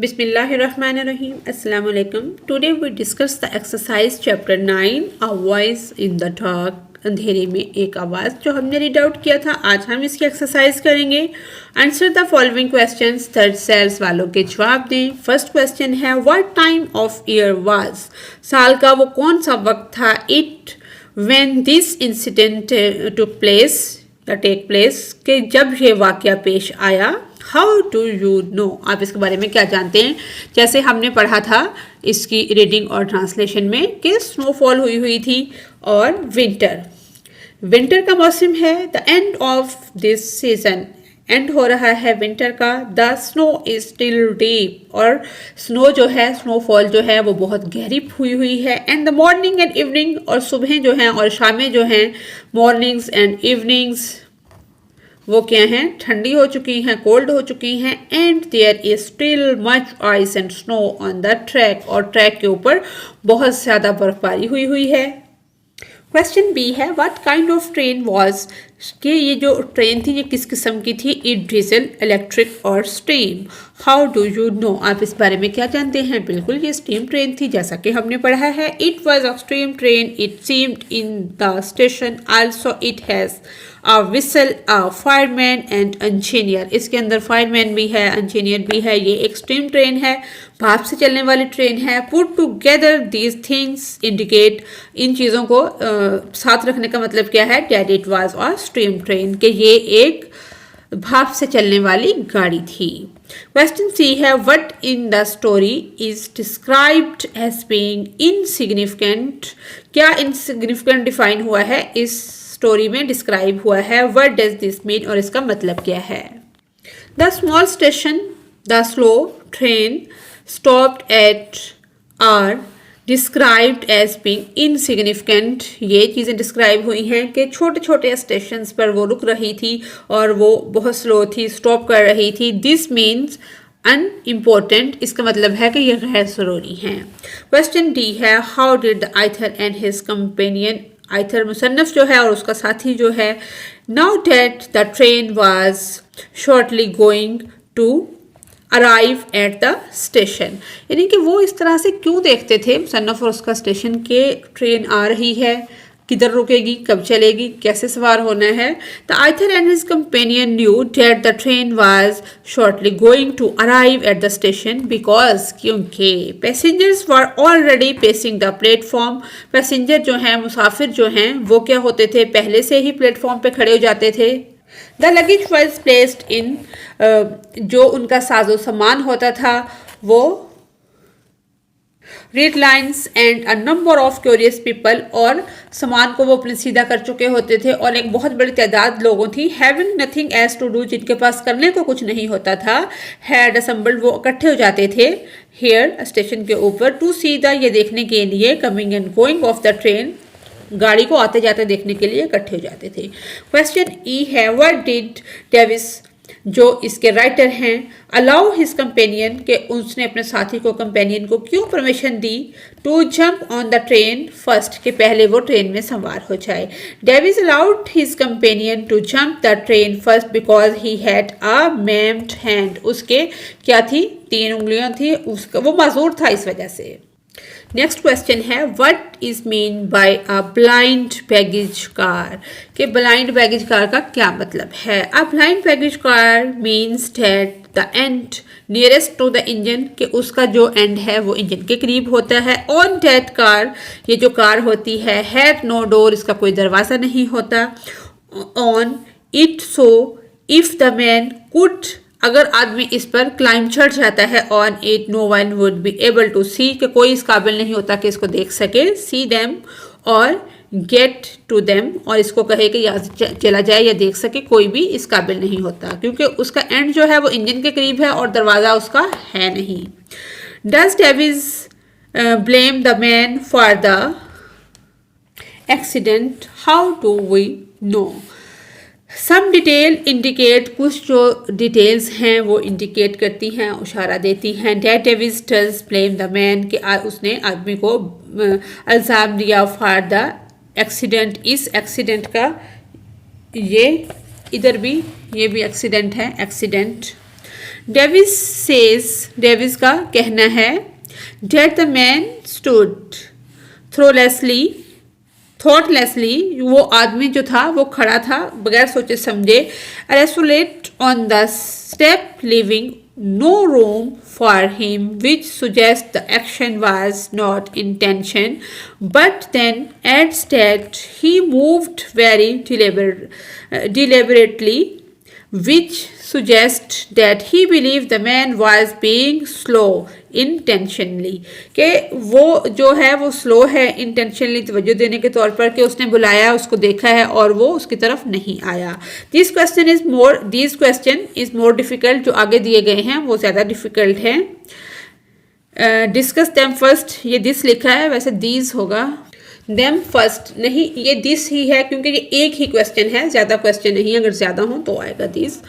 Bismillahirrahmanirrahim. Assalamu alaikum. Today we discuss the exercise chapter 9 A Voice in the Dark. अंधेरे में एक आवाज़ जो हमने रीड आउट किया था, आज हम इसकी एक्सरसाइज करेंगे. Answer the following questions, third सेल्स वालों के जवाब दें. फर्स्ट क्वेश्चन है what time of year was. साल का वो कौन सा वक्त था it when this incident took place या टेक प्लेस, कि जब ये वाक़या पेश आया. हाउ डू यू नो, आप इसके बारे में क्या जानते हैं. जैसे हमने पढ़ा था इसकी रीडिंग और ट्रांसलेशन में कि स्नोफॉल हुई थी और विंटर का मौसम है. The end of this season, and हो रहा है विंटर का. The snow is still deep, और स्नो जो है, स्नोफॉल जो है वो बहुत गहरी हुई है. And the morning and evening, और सुबह जो हैं और शामें जो हैं, मॉर्निंग्स एंड इवनिंग्स वो क्या हैं, ठंडी हो चुकी हैं, कोल्ड हो चुकी हैं. And there is still much ice and snow on the track, और ट्रैक के ऊपर बहुत ज़्यादा बर्फबारी हुई है. क्वेश्चन बी है what kind of train was, कि ये जो ट्रेन थी ये किस किस्म की थी. इट डीजल, इलेक्ट्रिक और steam. How do you know, आप इस बारे में क्या जानते हैं. बिल्कुल ये स्टीम ट्रेन थी जैसा कि हमने पढ़ा है. It was a steam train. It seemed in the station. Also it has a whistle, a fireman and engineer. इसके अंदर फायरमैन भी है, इंजीनियर भी है. ये एक स्टीम ट्रेन है, भाप से चलने वाली ट्रेन है. Put together these things indicate, इन चीज़ों को साथ रखने का मतलब क्या है. That it was a steam train, कि ये एक भाप से चलने वाली गाड़ी थी. क्वेश्चन सी है what in the story is described as being insignificant. क्या इनसिग्निफिकेंट डिफाइन हुआ है, इस स्टोरी में डिस्क्राइब हुआ है. व्हाट डज दिस मीन, और इसका मतलब क्या है. The small station, the slow train stopped at are described as being insignificant. ये चीज़ें डिस्क्राइब हुई हैं कि छोटे छोटे स्टेशंस पर वो रुक रही थी और वो बहुत स्लो थी, स्टॉप कर रही थी. दिस मीन्स अनइम्पोर्टेंट, इसका मतलब है कि ये गैर ज़रूरी हैं. क्वेश्चन डी है how did the author and his companion, author मुसन्नफ जो है और उसका साथी जो है. Now that the train was shortly going to arrive at the station, यानी कि वो इस तरह से क्यों देखते थे मुसन्नफ और उसका स्टेशन के ट्रेन आ रही है, किधर रुकेगी, कब चलेगी, कैसे सवार होना है. The author and his companion knew that the train was shortly going to arrive at the station because, क्योंकि passengers were already pacing the platform. Passenger जो हैं, मुसाफिर जो हैं, वो क्या होते थे, पहले से ही प्लेटफॉर्म पे खड़े हो जाते थे. The luggage was placed in, जो उनका साजो सामान होता था वो red lines and a number of curious people, और सामान को वो अपने सीधा कर चुके होते थे और एक बहुत बड़ी तादाद लोगों थी. Having nothing as to do, जिनके पास करने को कुछ नहीं होता था. हैड असेंबल्ड, वो इकट्ठे हो जाते थे. हेयर, स्टेशन के ऊपर. टू सी द, ये देखने के लिए. Coming and going of the train, गाड़ी को आते जाते देखने के लिए इकट्ठे हो जाते थे. क्वेश्चन ई है व्हाट डिड डेविस, जो इसके राइटर हैं, अलाउ हिज कंपेनियन, के उसने अपने साथी को, कंपेनियन को क्यों परमिशन दी to jump on the train first, के पहले वो ट्रेन में सवार हो जाए. Davis allowed his companion to jump the train first because he had a maimed hand. उसके क्या थी, 3 उंगलियां थी, उसका वो माजूर था इस वजह से. नेक्स्ट क्वेश्चन है what is mean by a blind baggage car, कि ब्लाइंड बैगेज कार का क्या मतलब है. A blind baggage car means that the end nearest to the engine, कि उसका जो एंड है वो इंजन के करीब होता है. ऑन दैट कार, ये जो कार होती है, हैड नो डोर, इसका कोई दरवाज़ा नहीं होता. On it, so if the man could, अगर आदमी इस पर क्लाइम चढ़ जाता है. On it no one would be able to see, कि कोई इस काबिल नहीं होता कि इसको देख सके. सी देम और गेट टू देम, और इसको कहे कि यहाँ चला जाए या देख सके, कोई भी इस काबिल नहीं होता क्योंकि उसका एंड जो है वो इंजन के करीब है और दरवाज़ा उसका है नहीं. Does Davis blame the man for the accident. How do we know. Some detail indicate, कुछ जो डिटेल्स हैं वो इंडिकेट करती हैं, इशारा देती हैं. That Davis does blame the man, कि उसने आदमी को इल्ज़ाम दिया फॉर द एक्सीडेंट, इस एक्सीडेंट का. ये इधर भी, ये भी एक्सीडेंट है, एक्सीडेंट. डेविस का कहना है that the man stood thoughtlessly, वो आदमी जो था वो खड़ा था बगैर सोचे समझे, irresolute on the step, leaving no room for him, which suggests the action was not intention, but then adds that he moved very deliberately, which suggests that he believed the man was being slow intentionally, कि वो जो है वो slow है intentionally तवज्जो देने के तौर पर, कि उसने बुलाया, उसको देखा है और वो उसकी तरफ नहीं आया. These question is more difficult, जो आगे दिए गए हैं वो ज़्यादा difficult हैं. Discuss them first, ये this लिखा है, वैसे these होगा. them first नहीं, ये this ही है क्योंकि ये एक ही question है, ज़्यादा question नहीं, अगर ज़्यादा हो तो आएगा this.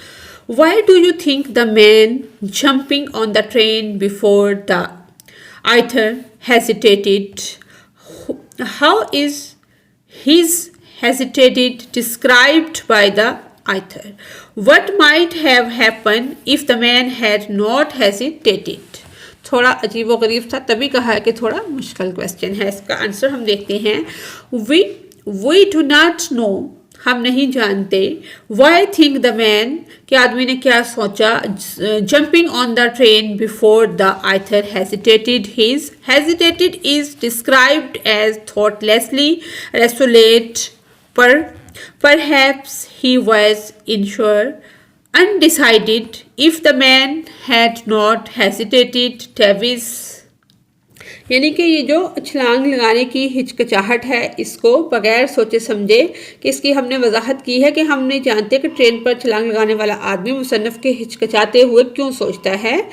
Why do you think the man jumping on the train before the author hesitated? How is his hesitated described by the author? What might have happened if the man had not hesitated? थोड़ा अजीबोगरीब था, तभी कहा है कि थोड़ा मुश्किल question है. इसका आंसर हम देखते हैं. We do not know, हम नहीं जानते. Why think the man, कि आदमी ने क्या सोचा, jumping on the train before the author hesitated. His hesitated is described as thoughtlessly, resolute, perhaps he was unsure, undecided. If the man had not hesitated, Davis, यानी कि ये जो छलांग लगाने की हिचकिचाहट है, इसको बगैर सोचे समझे, कि इसकी हमने वजाहत की है कि हम नहीं जानते कि ट्रेन पर छलांग लगाने वाला आदमी मुसन्नफ़ के हिचकिचाते हुए क्यों सोचता है,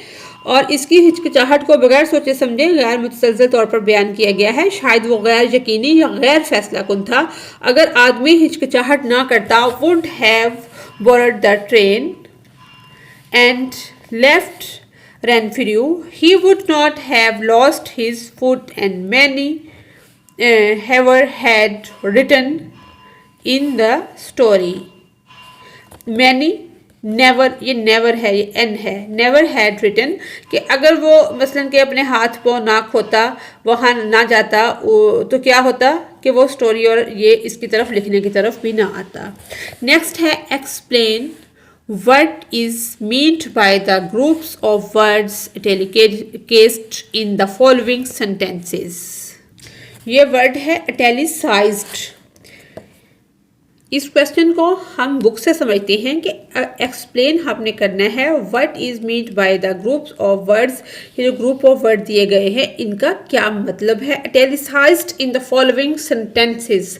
और इसकी हिचकिचाहट को बगैर सोचे समझे गैर मुतसलसल तौर पर बयान किया गया है. शायद वो गैर यकीनी या गैर फैसला कुन था. अगर आदमी हिचकिचाहट ना करता, would have board the train and left Renfrew, he would not have lost his foot, and many ever had written in the story. Many never, ये never है, ये n है, never had written, कि अगर वो मसलन के अपने हाथ पाँव ना खोता, वहाँ ना जाता, तो क्या होता कि वो स्टोरी और ये इसकी तरफ लिखने की तरफ भी ना आता. नेक्स्ट है explain what is meant by the groups of words italicized in the following sentences. ये वर्ड है italicized. इस क्वेश्चन को हम बुक से समझते हैं कि एक्सप्लेन आपने करना है what is meant by the groups of words. ये जो ग्रुप ऑफ वर्ड दिए गए हैं इनका क्या मतलब है. italicized in the following sentences,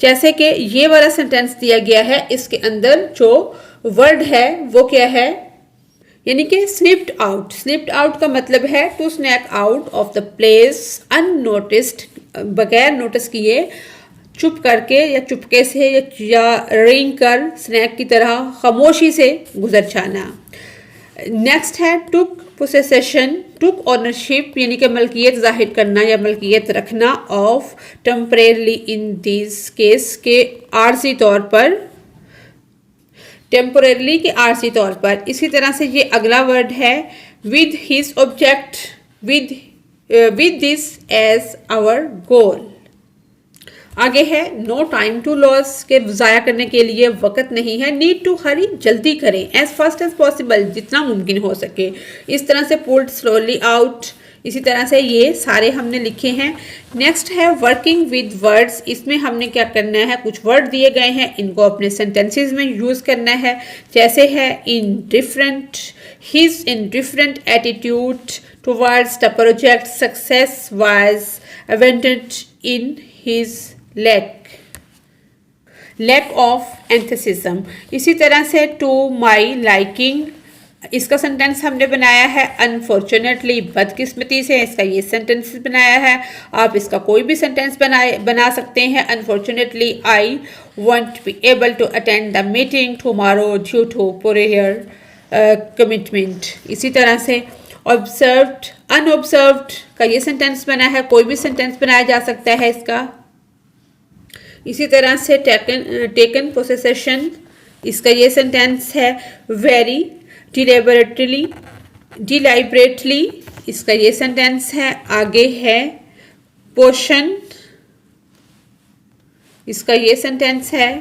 जैसे कि ये वाला सेंटेंस दिया गया है, इसके अंदर जो वर्ड है वो क्या है, यानी कि स्निप्ड आउट. स्निप्ड आउट का मतलब है to sneak out of the place unnoticed, बगैर नोटिस किए, चुप करके या चुपके से या रेंग कर स्नैक की तरह खामोशी से गुजर जाना. नेक्स्ट है टुक पोसेशन, टुक ऑनरशिप यानी कि मलकियत जाहिर करना या मलकियत रखना of temporarily in this case के आर्जी तौर पर, टेम्पोरेरली के आर्जी तौर पर. इसी तरह से ये अगला वर्ड है with his object, with this as our goal. आगे है नो टाइम टू लॉस, के ज़ाया करने के लिए वक्त नहीं है. नीड टू हरी, जल्दी करें. एज फास्ट एज पॉसिबल, जितना मुमकिन हो सके. इस तरह से पुल्ड स्लोली आउट. इसी तरह से ये सारे हमने लिखे हैं. नेक्स्ट है वर्किंग विद वर्ड्स. इसमें हमने क्या करना है, कुछ वर्ड दिए गए हैं, इनको अपने सेंटेंसेस में यूज़ करना है. जैसे है indifferent, his indifferent attitude towards the project success was evident in his lack of enthusiasm. इसी तरह से टू माई लाइकिंग, इसका सेंटेंस हमने बनाया है अनफॉर्चुनेटली, बदकिस्मती से. इसका ये सेंटेंस बनाया है. आप इसका कोई भी सेंटेंस बना सकते हैं. Unfortunately I won't be able to attend the meeting tomorrow due to prior commitment. इसी तरह से ऑब्जर्व्ड, अनऑब्जर्व्ड का ये सेंटेंस बना है. कोई भी सेंटेंस बनाया जा सकता है इसका. इसी तरह से टेकन पोसेशन, इसका ये सेंटेंस है. वेरी डिलाइबरेटली इसका ये सेंटेंस है। आगे है पोर्शन, इसका ये सेंटेंस है।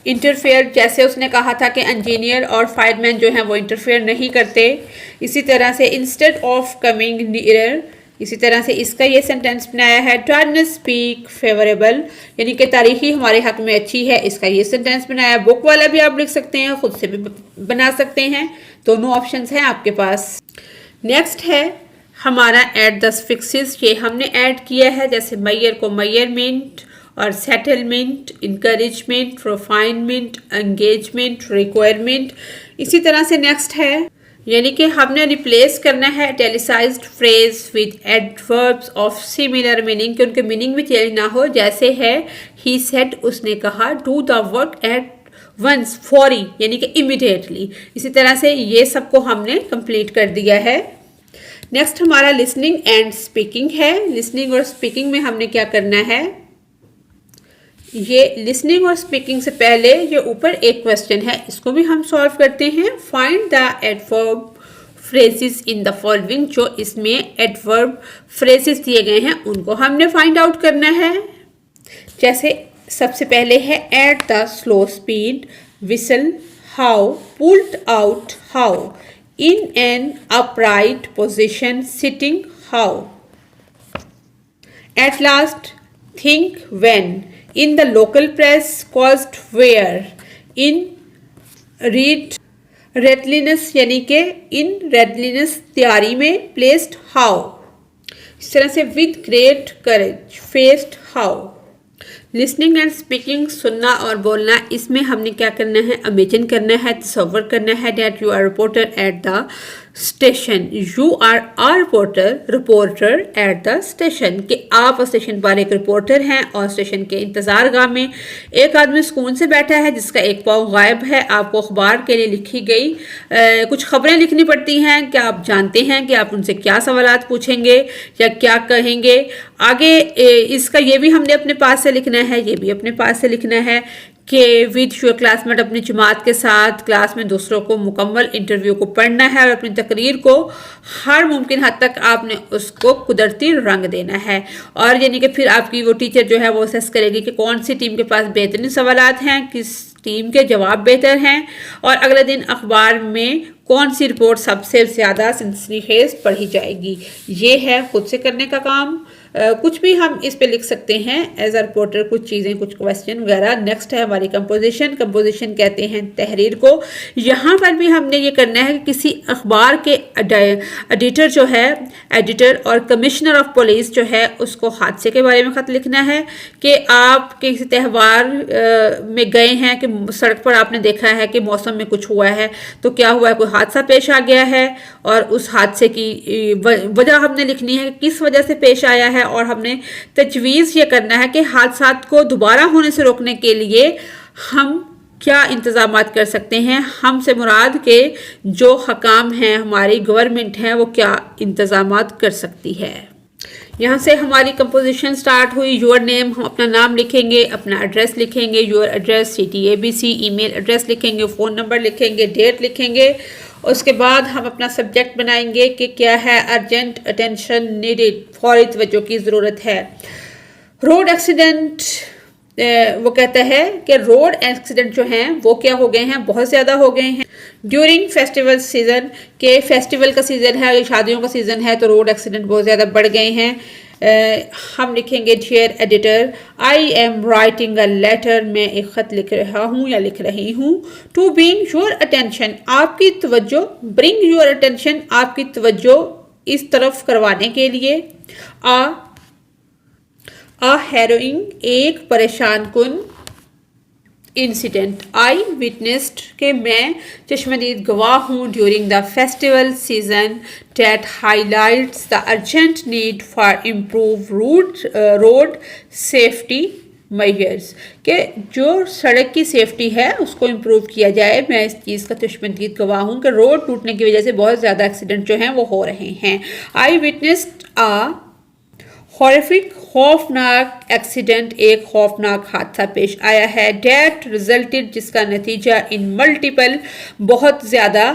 इंटरफेयर, जैसे उसने कहा था कि इंजीनियर और फायरमैन जो हैं वो इंटरफेयर नहीं करते। इसी तरह से इंस्टेड ऑफ कमिंग नियर, इसी तरह से इसका ये सेंटेंस बनाया है। टर्न स्पीक फेवरेबल, यानी कि तारीखी हमारे हक में अच्छी है, इसका ये सेंटेंस बनाया। बुक वाला भी आप लिख सकते हैं, खुद से भी बना सकते हैं, दोनों ऑप्शंस हैं आपके पास। नेक्स्ट है हमारा एट द फिक्सेस, ये हमने ऐड किया है। जैसे मैयर को मैयरमेंट और settlement, encouragement, refinement, engagement, requirement. इसी तरह से नेक्स्ट है, यानी कि हमने रिप्लेस करना है italicised phrase with adverbs of similar meaning, कि उनके मीनिंग भी चेंज ना हो। जैसे है ही सेड, उसने कहा, do the work at once, फौरी, यानी कि इमीडिएटली। इसी तरह से ये सबको हमने कंप्लीट कर दिया है। नेक्स्ट हमारा लिसनिंग एंड स्पीकिंग है। लिसनिंग और स्पीकिंग में हमने क्या करना है, ये लिसनिंग और स्पीकिंग से पहले ये ऊपर एक क्वेश्चन है, इसको भी हम सॉल्व करते हैं। Find the adverb phrases in the following, जो इसमें एडवर्ब फ्रेजेस दिए गए हैं उनको हमने फाइंड आउट करना है। जैसे सबसे पहले है at the slow speed, whistle, how, pulled out, how, in an upright position, sitting, how, at last, think, when, in the local press, caused where, in readiness, यानी कि in readiness तैयारी में, placed how। इस तरह से with great courage, faced how। Listening and speaking, सुनना और बोलना, इसमें हमने क्या करना है, इमेजिन करना है, तसव्वुर करना है that you are reporter at the station, you are reporter at the station, कि आप स्टेशन पर एक रिपोर्टर हैं और स्टेशन के इंतज़ार गाह में एक आदमी सुकून से बैठा है जिसका एक पाँव गायब है। आपको अखबार के लिए लिखी गई कुछ खबरें लिखनी पड़ती हैं। क्या आप जानते हैं कि आप उनसे क्या सवालात पूछेंगे या क्या कहेंगे? आगे इसका ये भी हमने अपने पास से लिखना है, ये भी अपने पास से लिखना है कि विद योर क्लासमेट, अपनी जमात के साथ क्लास में दूसरों को मुकम्मल इंटरव्यू को पढ़ना है और अपनी तकरीर को हर मुमकिन हद तक आपने उसको कुदरती रंग देना है। और यानी कि फिर आपकी वो टीचर जो है वो असेस करेगी कि कौन सी टीम के पास बेहतरीन सवालात हैं, किस टीम के जवाब बेहतर हैं, और अगले दिन अखबार में कौन सी रिपोर्ट सबसे ज़्यादा सनसनीखेज पढ़ी जाएगी। ये है खुद से करने का काम। कुछ भी हम इस पे लिख सकते हैं एज अ रिपोर्टर, कुछ चीज़ें, कुछ क्वेश्चन वगैरह। नेक्स्ट है हमारी कंपोजिशन। कंपोजिशन कहते हैं तहरीर को। यहाँ पर भी हमने ये करना है कि किसी अखबार के एडिटर जो है, एडिटर और कमिश्नर ऑफ पुलिस जो है, उसको हादसे के बारे में ख़त लिखना है कि आप किसी त्यौहार में गए हैं कि सड़क पर आपने देखा है कि मौसम में कुछ हुआ है, तो क्या हुआ है, कोई हादसा पेश आ गया है और उस हादसे की वजह हमने लिखनी है, किस वजह से पेश आया है, और हमने तजवीज़ ये करना है कि हादसात को दोबारा होने से रोकने के लिए हम क्या इंतज़ामात कर सकते हैं। हमसे मुराद के जो हकाम हैं, हमारी गवर्नमेंट है, वो क्या इंतज़ामात कर सकती है। यहाँ से हमारी कंपोजिशन स्टार्ट हुई। योर नेम, हम अपना नाम लिखेंगे, अपना एड्रेस लिखेंगे, your address, city ABC, email address लिखेंगे, फ़ोन नंबर लिखेंगे, डेट लिखेंगे। उसके बाद हम अपना सब्जेक्ट बनाएंगे कि क्या है, अर्जेंट अटेंशन नीडेड, फौरी तवज्जो की ज़रूरत है। रोड एक्सीडेंट, वो कहता है कि रोड एक्सीडेंट जो हैं वो क्या हो गए हैं, बहुत ज़्यादा हो गए हैं। ड्यूरिंग फेस्टिवल सीज़न, के फेस्टिवल का सीज़न है, ये शादियों का सीज़न है, तो रोड एक्सीडेंट बहुत ज़्यादा बढ़ गए हैं। हम लिखेंगे dear editor, I am writing a letter, मैं एक ख़त लिख रहा हूँ या लिख रही हूँ। टू ब्रिंग योर अटेंशन, आपकी तवज्जो, ब्रिंग योर अटेंशन, आपकी तवज्जो इस तरफ करवाने के लिए। आ हैरोइंग, एक परेशान कुन इंसिडेंट। आई विटनेस्ड, के मैं चश्मदीद गवाह हूँ, during the festival season, date highlights the urgent need for improve road safety measures, के जो सड़क की सेफ्टी है उसको इम्प्रूव किया जाए। मैं इस चीज़ का चश्मदीद गवाह हूँ कि रोड टूटने की वजह से बहुत ज़्यादा एक्सीडेंट जो हैं वो हो रहे हैं। आई विटनेस्ड आ हॉरिफिक खौफनाक एक्सीडेंट, एक खौफनाक हादसा पेश आया है। डेट रिजल्टेड, जिसका नतीजा इन मल्टीपल, बहुत ज़्यादा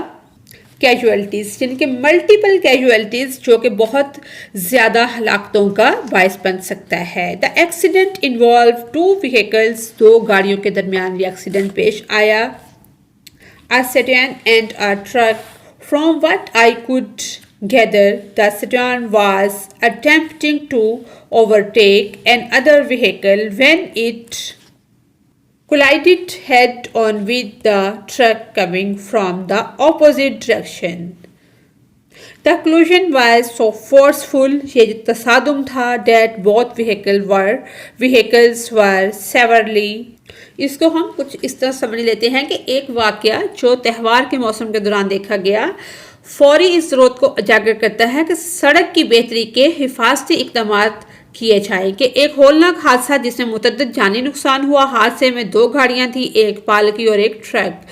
कैजुअल्टीज़, जिनके मल्टीपल कैजुअल्टीज़ जो कि बहुत ज़्यादा हलाकतों का बायस बन सकता है। द एक्सीडेंट इन्वॉल्व 2 व्हीकल्स, 2 गाड़ियों के दरमियान ये एक्सीडेंट पेश आया। A sedan and a truck. From what I could gather, the sedan was attempting to overtake another vehicle when it collided head-on with the truck coming from the opposite direction. The collision was so forceful, ये जो तसादुम था, that both vehicles were severely. इसको हम कुछ इस तरह समझ लेते हैं कि एक वाक़या जो त्यौहार के मौसम के दौरान देखा गया फौरी इस ज़रूरत को उजागर करता है कि सड़क की बेहतरी के हिफाजती इक़दामात किए जाए। कि एक होलनाक हादसा जिसमें मुतअद्दिद जानी नुकसान हुआ। हादसे में 2 गाड़ियां थी, एक पालकी और एक ट्रक।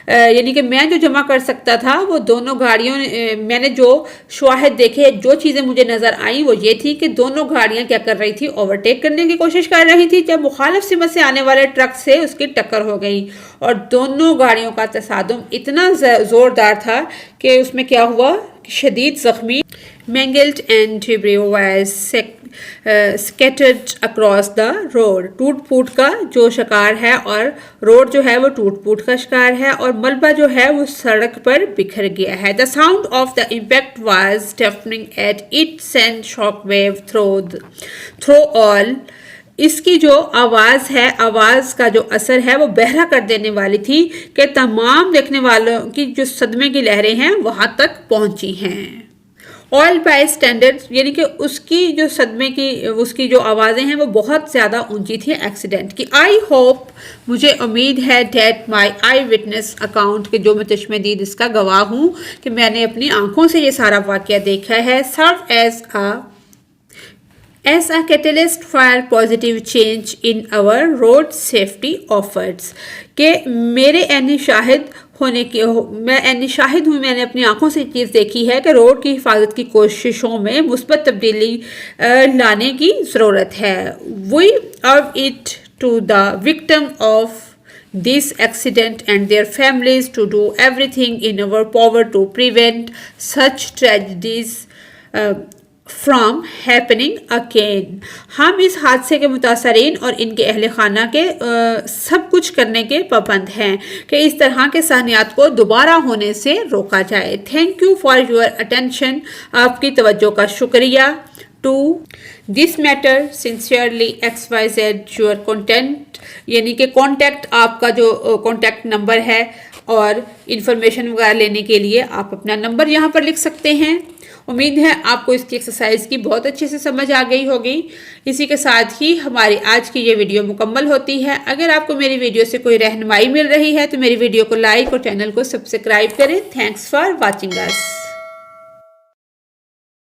यानी कि मैं जो जमा कर सकता था वो दोनों गाड़ियों, मैंने जो शवाहिद देखे, जो चीज़ें मुझे नज़र आई वो ये थी कि दोनों गाड़ियां क्या कर रही थी, ओवरटेक करने की कोशिश कर रही थी, जब मुखालिफ सिमत से आने वाले ट्रक से उसकी टक्कर हो गई और दोनों गाड़ियों का तसादुम इतना ज़ोरदार था कि उसमें क्या हुआ, शदीद ज़ख्मी, mangled and debris was scattered across the road. टूट फूट का जो शिकार है और रोड जो है वो टूट फूट का शिकार है और मलबा जो है वो सड़क पर बिखर गया है। The sound of the impact was deafening as it sent shockwave through all. इसकी जो आवाज़ है, आवाज़ का जो असर है वो बहरा कर देने वाली थी कि तमाम देखने वालों की जो सदमे की लहरें हैं वहाँ तक पहुँची हैं। ऑल बाई स्टैंडर्ड, यानी कि उसकी जो सदमे की, उसकी जो आवाज़ें हैं वो बहुत ज़्यादा ऊंची थी एक्सीडेंट की। आई होप, मुझे उम्मीद है, डेट माई आई विटनेस अकाउंट, के जो मैं चश्मदीद इसका गवाह हूँ कि मैंने अपनी आंखों से ये सारा वाक़या देखा है। सर्व as a catalyst for positive change in our road safety efforts, कि मेरे ऐनी शाहिद होने की, मैं ऐनी शाहिद हूँ, मैंने अपनी आंखों से चीज़ देखी है कि रोड की हिफाजत की कोशिशों में मुस्बत तब्दीली लाने की ज़रूरत है। We owe it to the victim of this accident and their families to do everything in our power to prevent such tragedies from happening again. हम इस हादसे के मुतासरीन और इनके अहल खाना के सब कुछ करने के पाबंद हैं कि इस तरह के सानियात को दोबारा होने से रोका जाए। Thank you for your attention, आपकी तवज्जो का शुक्रिया। To this matter sincerely XYZ your content, यानी कि कॉन्टैक्ट, आपका जो कॉन्टैक्ट नंबर है और इन्फॉर्मेशन वगैरह लेने के लिए आप अपना नंबर यहाँ पर लिख सकते हैं। उम्मीद है आपको इसकी एक्सरसाइज की बहुत अच्छे से समझ आ गई होगी। इसी के साथ ही हमारी आज की ये वीडियो मुकम्मल होती है। अगर आपको मेरी वीडियो से कोई रहनुमाई मिल रही है तो मेरी वीडियो को लाइक और चैनल को सब्सक्राइब करें। Thanks for watching us.